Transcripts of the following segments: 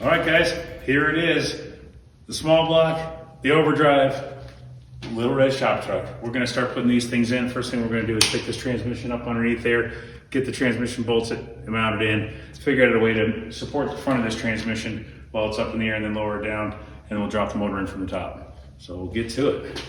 All right, guys, here it is. The small block, the overdrive, Little Red shop truck. We're gonna start putting these things in. First thing we're gonna do is pick this transmission up underneath there, get the transmission bolts mounted in, figure out a way to support the front of this transmission while it's up in the air, and then lower it down, and we'll drop the motor in from the top. So we'll get to it.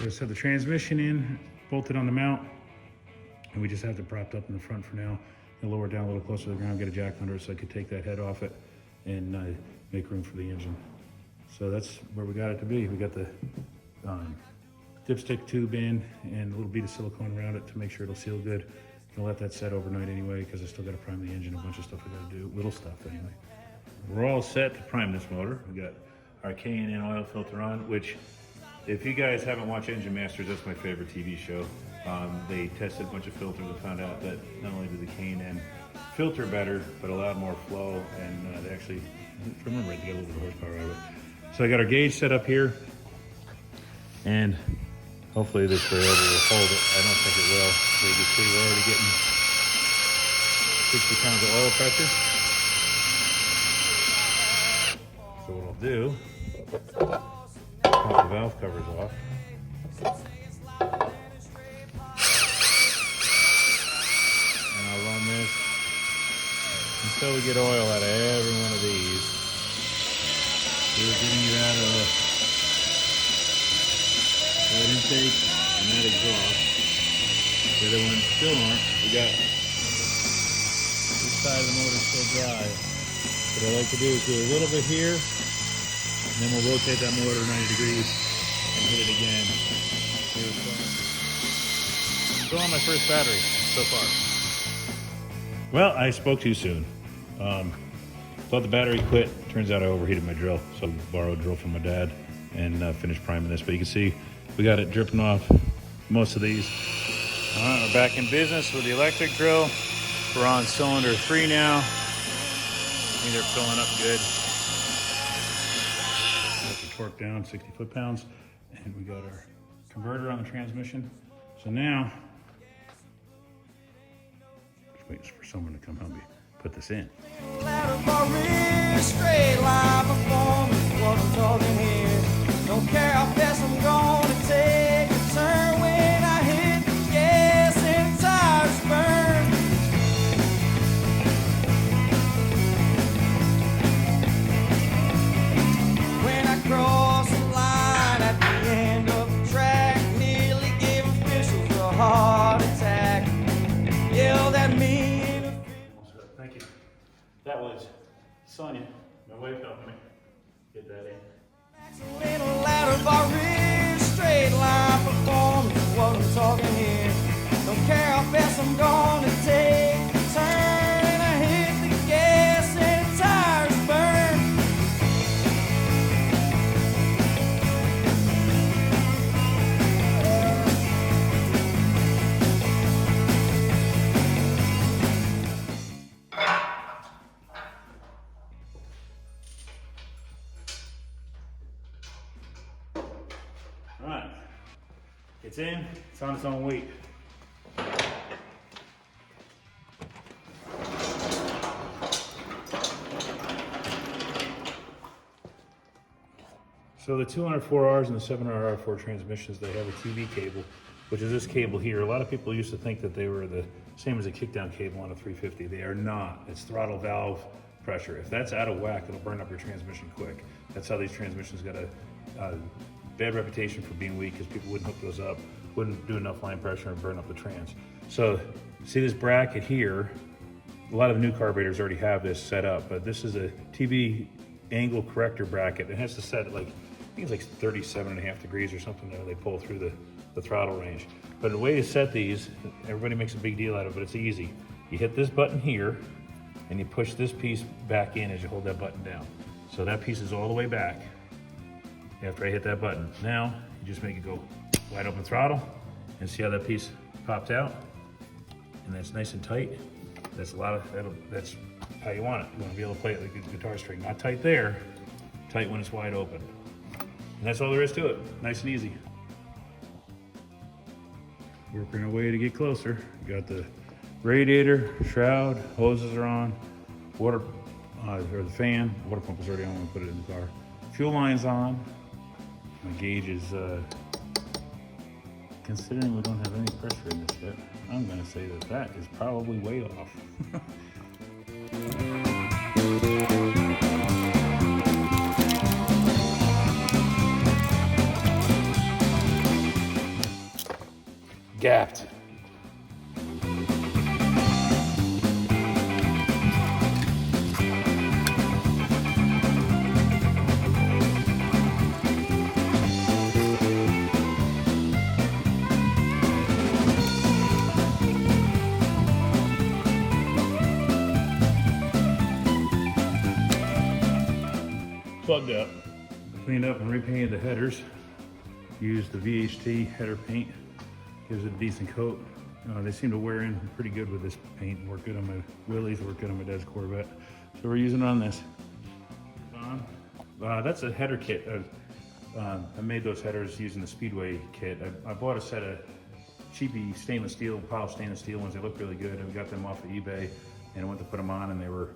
Just have the transmission in, bolted on the mount, and we just have it propped up in the front for now, and lower it down a little closer to the ground, get a jack under it so I could take that head off it and make room for the engine. So that's where we got it to be. We got the dipstick tube in and a little bead of silicone around it to make sure it'll seal good. Gonna let that set overnight anyway because I still got to prime the engine, a bunch of stuff I got to do, little stuff anyway. We're all set to prime this motor. We got our K&N oil filter on, which if you guys haven't watched Engine Masters, that's my favorite TV show. They tested a bunch of filters and found out that not only did the K&N filter better, but allowed more flow, and they actually, if I remember right, they got a little bit of horsepower out of it. So I got our gauge set up here, and hopefully this barrel will hold it. I don't think it will. So you can see we're already getting 60 pounds of oil pressure. So what I'll do, pop the valve covers off. And I'll run this until we get oil out of every one of these. We're getting it out of that intake and that exhaust. The other ones still aren't. We got this side of the motor still dry. What I like to do is do a little bit here, and then we'll rotate that motor 90 degrees and hit it again. Still on my first battery so far. Well, I spoke too soon. Thought the battery quit. Turns out I overheated my drill, so I borrowed a drill from my dad and finished priming this. But you can see we got it dripping off most of these. All right, we're back in business with the electric drill. We're on cylinder 3 now. I think they're filling up good. Got the torque down, 60 foot-pounds, and we got our converter on the transmission. So now, just waiting for someone to come help me put this in. Straight line performance, what I'm talking here. Don't care how fast I'm gonna take a turn when I hit the gas and tires burn. When I cross the line at the end of the track, nearly gave officials a heart attack. Yelled at me. Thank you. That was Sonia, my wife, helping me get that in. Little ladder bar rear, straight line performance, what I'm talking here. Don't care how fast I'm gonna take the turn, and I hit the gas and tires burn. All right, it's in, it's on its own weight. So the 204Rs and the 700R4 transmissions, they have a TV cable, which is this cable here. A lot of people used to think that they were the same as a kickdown cable on a 350. They are not. It's throttle valve pressure. If that's out of whack, it'll burn up your transmission quick. That's how these transmissions got a bad reputation for being weak, because people wouldn't hook those up, wouldn't do enough line pressure and burn up the trans. So see this bracket here? A lot of new carburetors already have this set up, but this is a TV angle corrector bracket. It has to set like, I think it's like 37.5 degrees or something that they pull through the throttle range. But the way to set these, everybody makes a big deal out of it, but it's easy. You hit this button here, and you push this piece back in as you hold that button down. So that piece is all the way back after I hit that button. Now, you just make it go wide open throttle, and see how that piece popped out? And that's nice and tight. That's that's how you want it. You want to be able to play it like a guitar string. Not tight there, tight when it's wide open. And that's all there is to it. Nice and easy. Working our way to get closer. You got the radiator, shroud, hoses are on, water or the fan. The water pump is already on when we put it in the car. Fuel line's on. My gauge is, considering we don't have any pressure in this yet, I'm gonna say that that is probably way off. Gapped. Plugged up. Cleaned up and repainted the headers. Used the VHT header paint. Gives it a decent coat. They seem to wear in pretty good with this paint. Work good on my Willys, work good on my dad's Corvette. So we're using it on this. That's a header kit. I made those headers using the Speedway kit. I bought a set of cheapy stainless steel, polished stainless steel ones. They look really good. And we got them off of eBay, and I went to put them on, and they were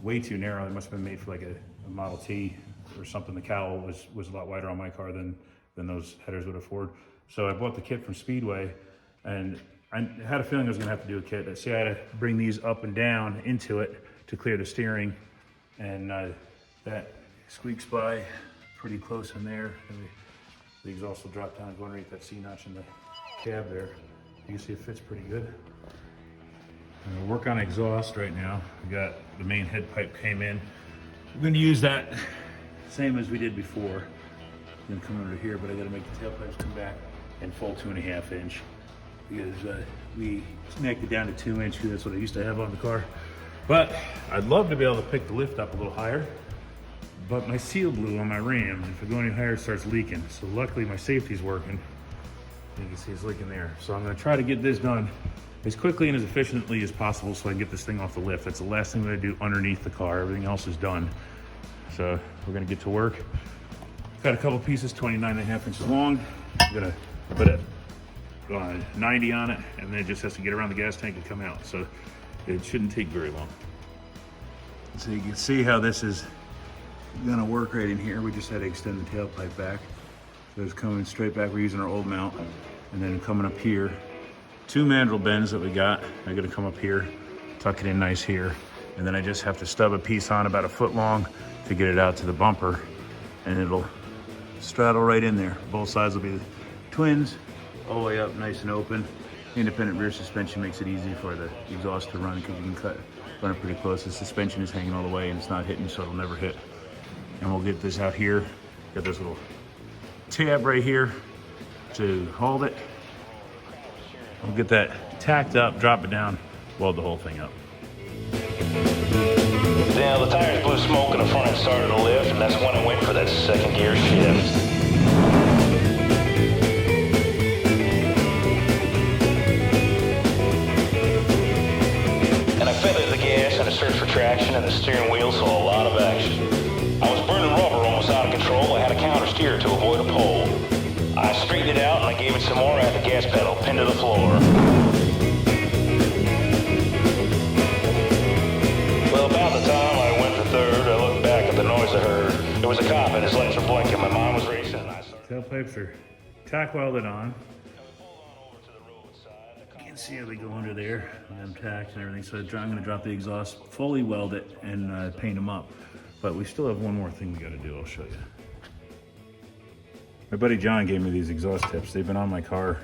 way too narrow. They must have been made for like a Model T or something. The cowl was a lot wider on my car than those headers would afford. So I bought the kit from Speedway, and I had a feeling I was gonna have to do a kit. See, I had to bring these up and down into it to clear the steering, and that squeaks by pretty close in there. And the exhaust will drop down and go underneath that C-notch in the cab there. You can see it fits pretty good. I'm gonna work on exhaust right now. We got the main head pipe came in. We're gonna use that same as we did before. I'm gonna come under here, but I gotta make the tailpipes come back and full 2.5 inch because we snagged it down to 2 inch. That's what I used to have on the car. But I'd love to be able to pick the lift up a little higher, but my seal blew on my Ram, and if I go any higher, it starts leaking. So luckily my safety's working. You can see it's leaking there. So I'm gonna try to get this done as quickly and as efficiently as possible so I can get this thing off the lift. That's the last thing I'm gonna do underneath the car. Everything else is done. So we're gonna get to work. Got a couple pieces, 29.5 inches long. I'm gonna put a 90 on it, and then it just has to get around the gas tank and come out. So it shouldn't take very long. So you can see how this is gonna work right in here. We just had to extend the tailpipe back. So it's coming straight back. We're using our old mount, and then coming up here. 2 mandrel bends that we got. I'm gonna come up here, tuck it in nice here, and then I just have to stub a piece on about 1 foot long to get it out to the bumper, and it'll straddle right in there. Both sides will be twins, all the way up nice and open. Independent rear suspension makes it easy for the exhaust to run because you can run it pretty close. The suspension is hanging all the way and it's not hitting, so it'll never hit. And we'll get this out here. Got this little tab right here to hold it. We'll get that tacked up, drop it down, weld the whole thing up. Now the tires blew smoke in the front and started to lift, and that's when it went for that second gear shift. And I feathered the gas and I searched for traction, and the steering wheel saw a lot of action. I was burning rubber almost out of control. I had a counter steer to avoid a pole. I straightened it out and I gave it some more. I had the gas pedal pinned to the floor. Well, about the time I went for third, I looked back at the noise I heard. It was a cop and his lights were blinking. My mind was racing. Tailpipes are tack welded on. You can see how they go under there, and them tacks and everything. So I'm gonna drop the exhaust, fully weld it, and paint them up. But we still have one more thing we gotta do. I'll show you. My buddy John gave me these exhaust tips. They've been on my car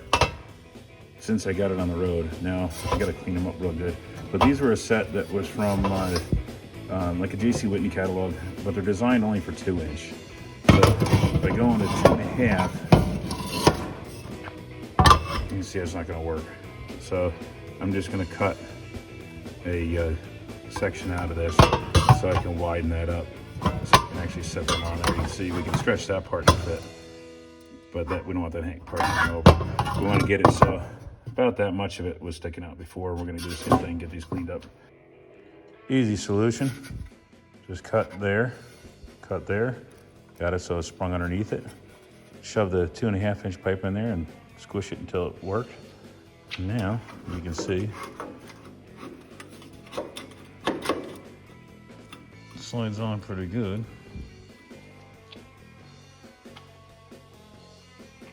since I got it on the road. Now I gotta clean them up real good. But these were a set that was from like a JC Whitney catalog, but they're designed only for 2 inch. So if I go into 2.5, you can see it's not gonna work. So I'm just gonna cut a section out of this so I can widen that up. So I can actually set that on there. You can see we can stretch that part to fit, but that we don't want that part hanging over. We want to get it so about that much of it was sticking out before. We're gonna do the same thing, get these cleaned up. Easy solution. Just cut there, got it so it's sprung underneath it. Shove the 2.5 inch pipe in there and squish it until it worked. Now you can see slides on pretty good.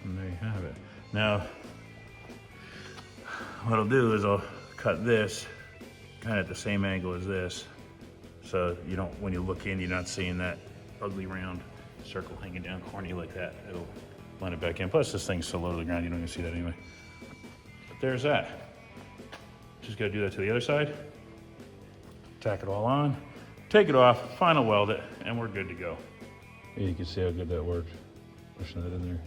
And there you have it. Now, what I'll do is I'll cut this kind of at the same angle as this. So you don't, when you look in, you're not seeing that ugly round circle hanging down corny like that. It'll blend it back in. Plus this thing's so low to the ground, you don't even see that anyway. But there's that. Just gotta do that to the other side. Tack it all on, take it off, final weld it, and we're good to go. You can see how good that worked. Pushing that in there.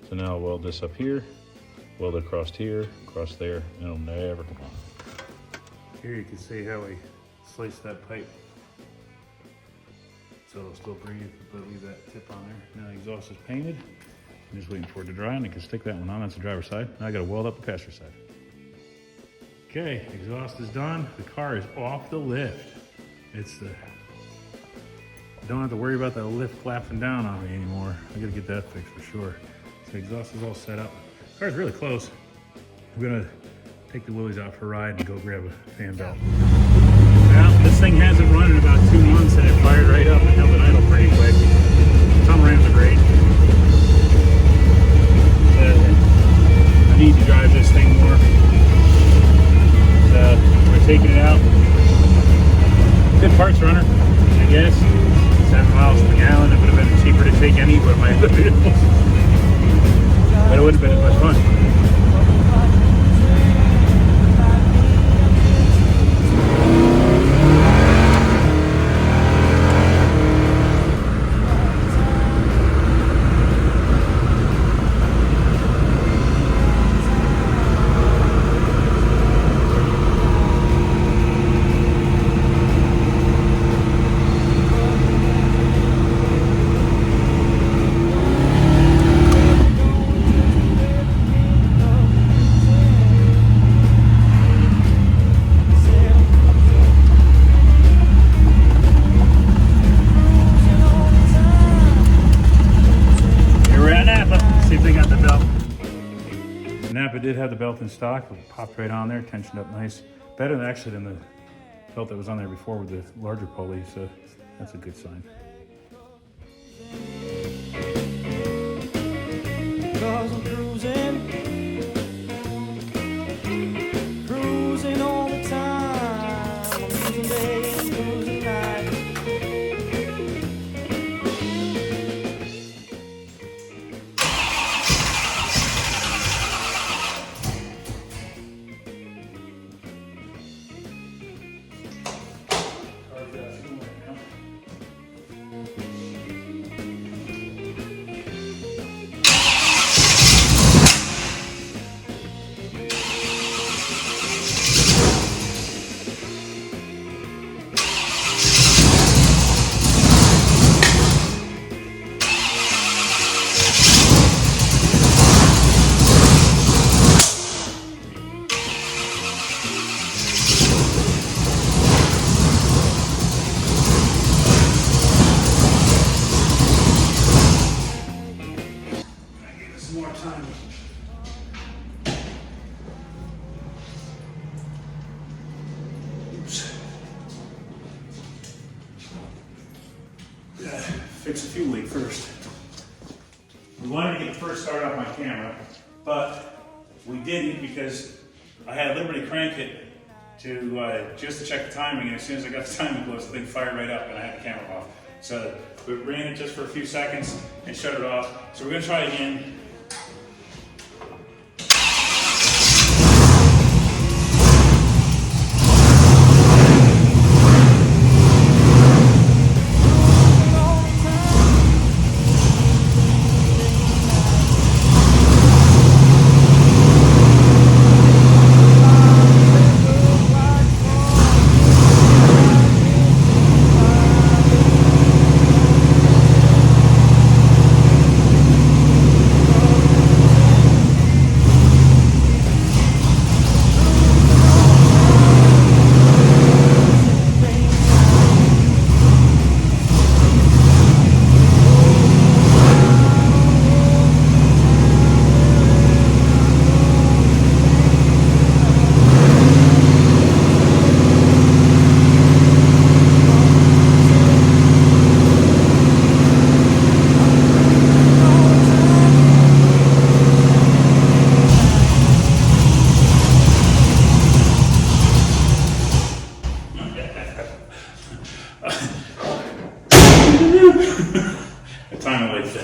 So now I'll weld this up here, weld it across here, across there, and it'll never come off. Here you can see how we sliced that pipe. So it'll still breathe, but leave that tip on there. Now the exhaust is painted. I'm just waiting for it to dry, and I can stick that one on. That's the driver's side. Now I gotta weld up the passenger side. Okay, exhaust is done. The car is off the lift. Don't have to worry about that lift flapping down on me anymore. I gotta get that fixed for sure. So the exhaust is all set up. The car's really close. I'm gonna take the Willies out for a ride and go grab a fan belt. Well, this thing hasn't run in about 2 months and it fired right up and held it idle pretty quick. Some Rams are great. I need to drive this thing more. We're taking it out. Good parts runner, I guess. 7 miles per gallon. It would have been cheaper to take any of my other vehicles. But it wouldn't have been as much fun. Napa did have the belt in stock. It popped right on there, tensioned up nice. Better than actually than the belt that was on there before with the larger pulley, so that's a good sign. 'Cause I'm cruising all the time. I'm cruising day and cruising night. Fix the fuel leak first. We wanted to get the first start off my camera, but we didn't because I had Liberty crank it to just to check the timing, and as soon as I got the timing close, the thing fired right up and I had the camera off. So we ran it just for a few seconds and shut it off. So we're gonna try again.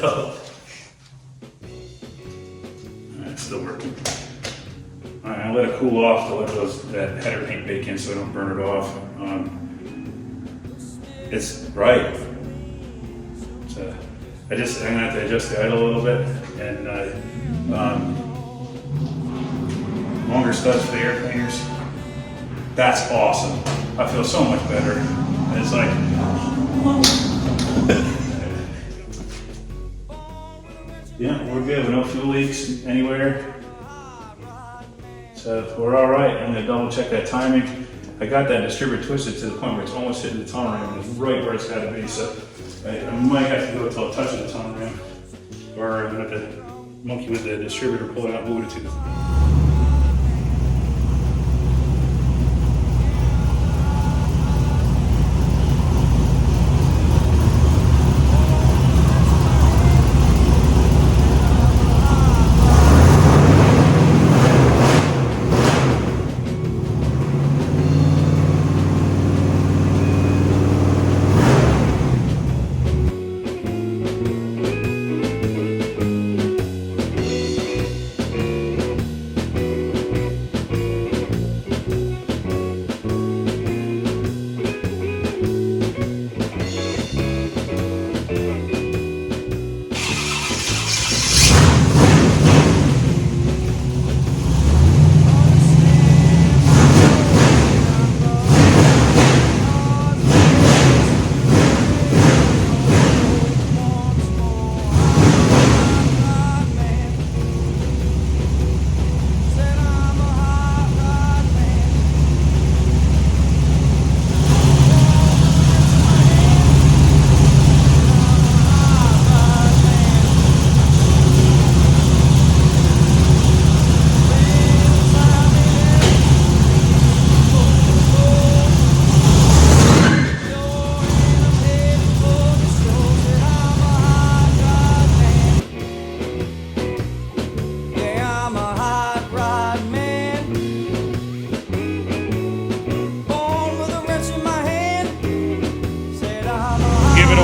So, it's still working. All right, I let it cool off to let that header paint bake in so I don't burn it off. It's bright. So I'm gonna have to adjust the idle a little bit and longer studs for the air cleaners. That's awesome. I feel so much better. It's like, yeah, we're good. No fuel leaks anywhere. So we're all right. I'm gonna double check that timing. I got that distributor twisted to the point where it's almost hitting the tunnel rim and it's right where it's gotta be. So I might have to go until it touches the tunnel rim, or I'm gonna have to monkey with the distributor, pull it out, move it to the.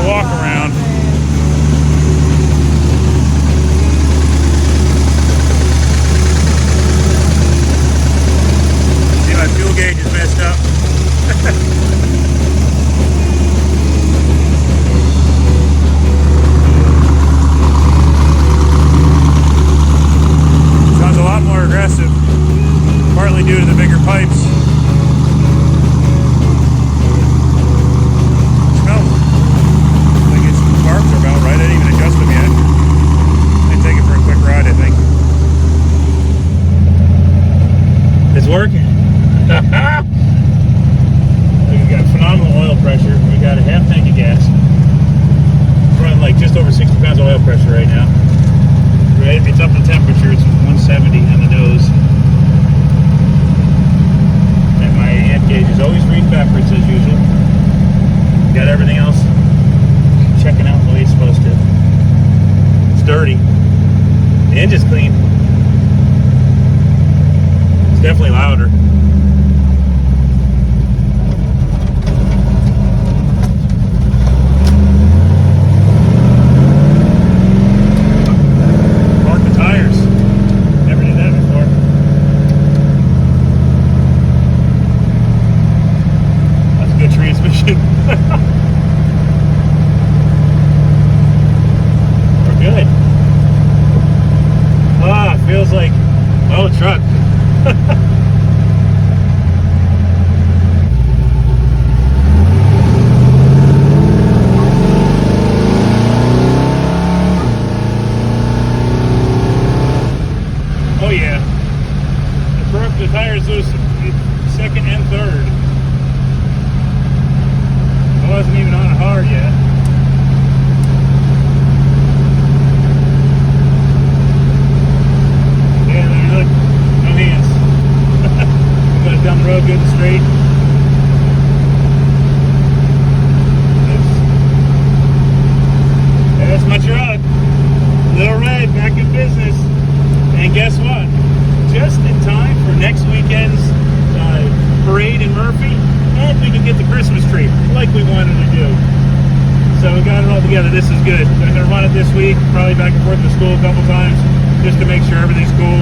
Walk around. See, my fuel gauge is messed up. Sounds a lot more aggressive, partly due to the bigger pipes. Carbs are about right. I didn't even adjust them yet. I take it for a quick ride, I think. It's working. We got phenomenal oil pressure. We got a half tank of gas. It's running like just over 60 pounds of oil pressure right now. Right? It's up to temperature. It's 170 on the nose. And my amp gauge is always reading backwards as usual. Got everything else checking out the way it's supposed to. It's dirty. The engine's clean. It's definitely louder. Park the tires. Never did that before. That's a good transmission. Good. Ah, feels like my old truck. Oh yeah. I broke the tires loose second and third. I wasn't even on it hard yet. Down the road good and straight. That's my truck. Little Red back in business. And guess what? Just in time for next weekend's parade in Murphy, and we can get the Christmas tree like we wanted to do. So we got it all together. This is good. I'm gonna run it this week, probably back and forth to school a couple times, just to make sure everything's cool.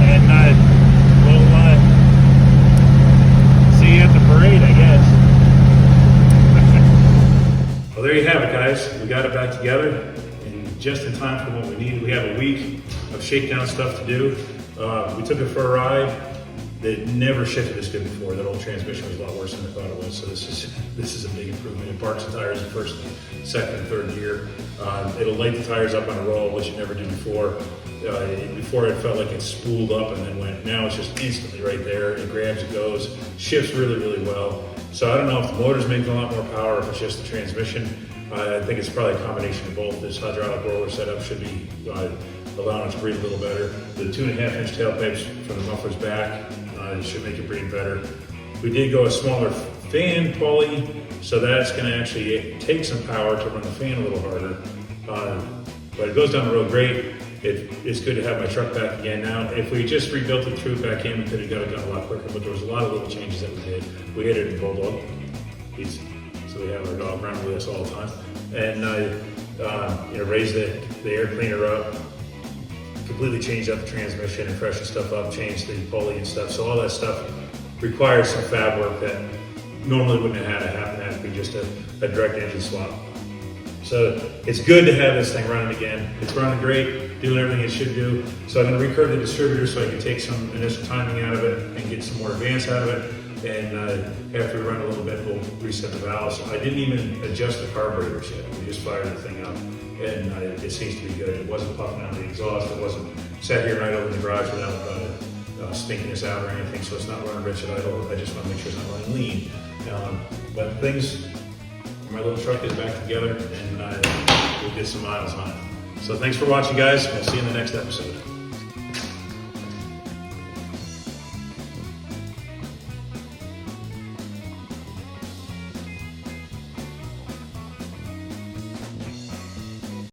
And we'll see you at the parade, I guess. Well, there you have it, guys. We got it back together, and just in time for what we need. We have a week of shakedown stuff to do. We took it for a ride. It never shifted this good before. That old transmission was a lot worse than I thought it was. So this is a big improvement. It barks the tires in first, second, and third gear. It'll light the tires up on a roll, which it never did before. Before it felt like it spooled up and then went. Now it's just instantly right there. It grabs, it goes, shifts really, really well. So I don't know if the motor's making a lot more power, or if it's just the transmission. I think it's probably a combination of both. This hydraulic roller setup should be allowing it to breathe a little better. The 2.5-inch tailpipes from the muffler's back should make it breathe better. We did go a smaller fan pulley, so that's going to actually take some power to run the fan a little harder. But it goes down the road great. It's good to have my truck back again now. If we just rebuilt it, threw it back in, we could have got it done a lot quicker, but there was a lot of little changes that we did. We hit it in Bulldog. So we have our dog running with us all the time. And raised the air cleaner up, completely changed up the transmission and freshened stuff up, changed the pulley and stuff. So all that stuff requires some fab work that normally wouldn't have had to happen. That would be just a direct engine swap. So it's good to have this thing running again. It's running great, doing everything it should do. So I'm going to recurve the distributor so I can take some initial timing out of it and get some more advance out of it. And after we run a little bit, we'll reset the valves. I didn't even adjust the carburetors yet. We just fired the thing up, and it seems to be good. It wasn't puffing out the exhaust. It wasn't sat here right over in the garage without stinking us out or anything. So it's not running rich at idle. I just want to make sure it's not running lean. But things, my little truck is back together, and we'll get some miles on it. So thanks for watching, guys. We'll see you in the next episode.